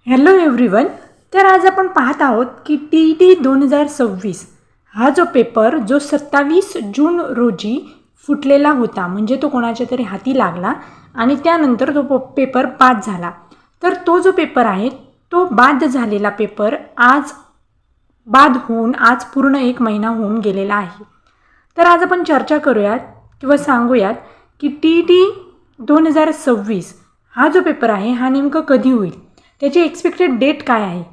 Hello everyone. तर आज आपण पाहत आहोत की TET 2026 हा जो पेपर जो 27 जून रोजी फुटलेला होता, म्हणजे तो कोणाच्या तरी हाती लागला आणि त्यानंतर तो पेपर बाद झाला. तर तो जो पेपर आहे तो बाद झालेला पेपर बाद होऊन आज पूर्ण 1 महिना होऊन गेलेला आहे. तर आज आपण चर्चा करूयात किंवा सांगूयात की TET 2026 हा जो पेपर आहे हा नेमकं कधी होईल, त्याची एक्सपेक्टेड डेट काय आहे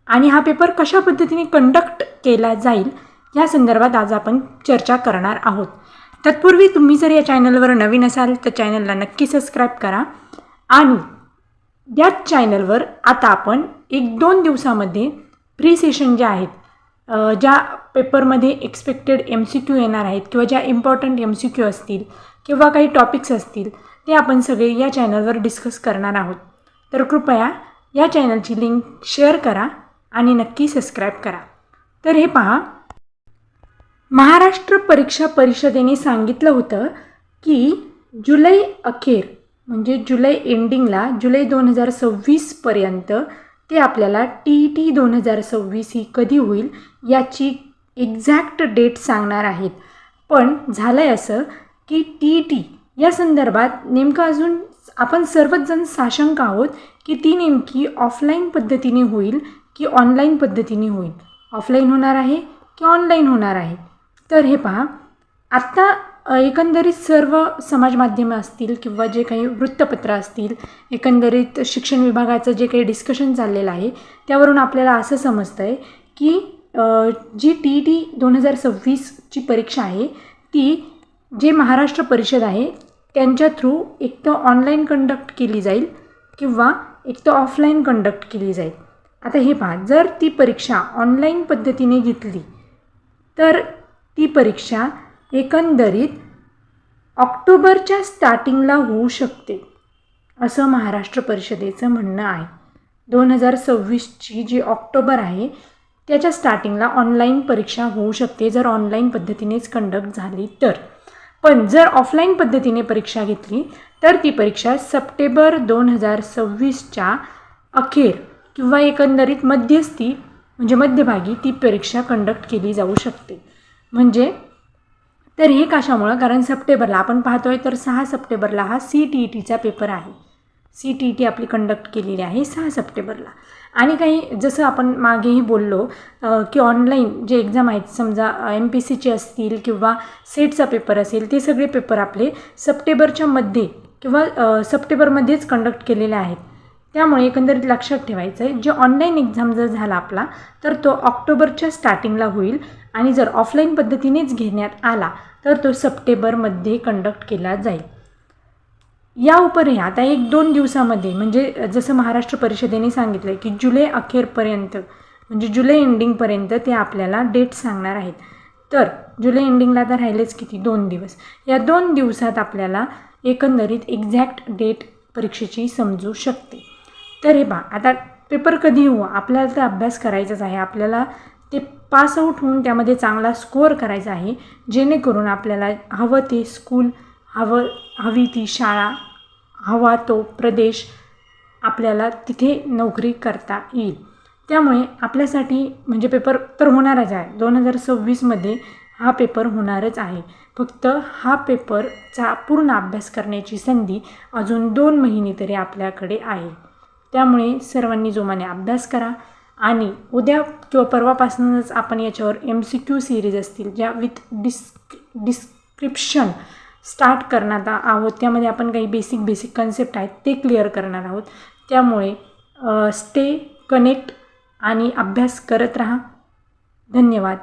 आणि हा पेपर कशा पद्धतीने कंडक्ट केला जाईल या संदर्भात आज आपण चर्चा करणार आहोत. तत्पूर्वी तुम्ही जर या चॅनलवर नवीन असाल तर चॅनलला नक्की सबस्क्राईब करा आणि याच चॅनलवर आता आपण 1-2 दिवसामध्ये प्री सेशन जे आहेत, ज्या पेपरमध्ये एक्सपेक्टेड MCQ येणार आहेत किंवा ज्या इम्पॉर्टंट MCQ असतील किंवा काही टॉपिक्स असतील ते आपण सगळे या चॅनलवर डिस्कस करणार आहोत. तर कृपया या चॅनलची लिंक शेअर करा आणि नक्की सबस्क्राईब करा. तर हे पहा, महाराष्ट्र परीक्षा परिषदेने सांगितलं होतं की जुलै अखेर म्हणजे जुलै एंडिंगला जुलै 2026पर्यंत ते आपल्याला TET 2026 ही कधी होईल याची एक्झॅक्ट डेट सांगणार आहेत. पण झालं आहे असं की TET या संदर्भात नेमकं अजून आपण सर्वच जण साशंक आहोत की ती नेमकी ऑफलाईन पद्धतीने होईल की ऑनलाईन पद्धतीने होईल, ऑफलाईन होणार आहे की ऑनलाईन होणार आहे. तर हे पहा, आत्ता एकंदरीत सर्व समाजमाध्यमं असतील किंवा जे काही वृत्तपत्र असतील, एकंदरीत शिक्षण विभागाचं जे काही डिस्कशन चाललेलं आहे त्यावरून आपल्याला असं समजतं आहे की जी TET 2026ची परीक्षा आहे ती जे महाराष्ट्र परिषद आहे त्यांच्या थ्रू एक तर ऑनलाईन कंडक्ट केली जाईल किंवा एक तर ऑफलाईन कंडक्ट केली जाईल. आता हे पहा, जर ती परीक्षा ऑनलाईन पद्धतीने घेतली तर ती परीक्षा एकंदरीत ऑक्टोबरच्या स्टार्टिंगला होऊ शकते असं महाराष्ट्र परिषदेचं म्हणणं आहे. 2026ची जी ऑक्टोबर आहे त्याच्या स्टार्टिंगला ऑनलाईन परीक्षा होऊ शकते जर ऑनलाईन पद्धतीनेच कंडक्ट झाली तर. पण जर ऑफलाईन पद्धतीने परीक्षा घेतली तर ती परीक्षा सप्टेंबर 2026च्या अखेर किंवा एकंदरीत मध्यस्थी म्हणजे मध्यभागी ती परीक्षा कंडक्ट केली जाऊ शकते. म्हणजे तर हे कशामुळं, कारण सप्टेंबरला आपण पाहतो आहे तर 6 सप्टेंबरला हा CTETचा पेपर आहे. CTET आपली कंडक्ट केलेली आहे 6 सप्टेंबरला. आणि काही जसं आपण मागेही बोललो की ऑनलाईन जे एक्झाम आहेत, समजा MPSCचे असतील किंवा सेटचा पेपर असेल, ते सगळे पेपर आपले सप्टेंबरच्या मध्ये किंवा सप्टेंबरमध्येच कंडक्ट केलेले आहेत. त्यामुळे एकंदरीत लक्षात ठेवायचं आहे, जे ऑनलाईन एक्झाम जर झाला आपला तर तो ऑक्टोबरच्या स्टार्टिंगला होईल आणि जर ऑफलाईन पद्धतीनेच घेण्यात आला तर तो सप्टेंबरमध्ये कंडक्ट केला जाईल. या उपरही आता 1-2 दिवसामध्ये म्हणजे जसं महाराष्ट्र परिषदेने सांगितलं आहे की जुलै अखेरपर्यंत म्हणजे जुलै एंडिंगपर्यंत ते आपल्याला डेट सांगणार आहेत. तर जुलै एंडिंगला तर राहिलेच किती 2 दिवस. या 2 दिवसात आपल्याला एकंदरीत एक्झॅक्ट डेट परीक्षेची समजू शकते. तर हे पहा, आता पेपर कधी हो, आपल्याला तर अभ्यास करायचाच आहे, आपल्याला ते पास आऊट होऊन त्यामध्ये चांगला स्कोअर करायचा आहे, जेणेकरून आपल्याला हवं ते स्कूल, हवी ती शाळा, हवा तो प्रदेश आपल्याला तिथे नोकरी करता येईल. त्यामुळे आपल्यासाठी म्हणजे पेपर तर होणारच आहे, 2026मध्ये हा पेपर होणारच आहे. फक्त हा पेपरचा पूर्ण अभ्यास करण्याची संधी अजून 2 महिने तरी आपल्याकडे आहे. त्यामुळे सर्वांनी जोमाने अभ्यास करा आणि उद्या किंवा परवापासूनच आपण याच्यावर MCQ सिरीज असतील ज्या विथ डिस्क्रिप्शन स्टार्ट करणार आहोत. त्यामध्ये आपण काही बेसिक कन्सेप्ट आहेत ते क्लिअर करणार आहोत. त्यामुळे स्टे कनेक्ट आणि अभ्यास करत राहा. धन्यवाद.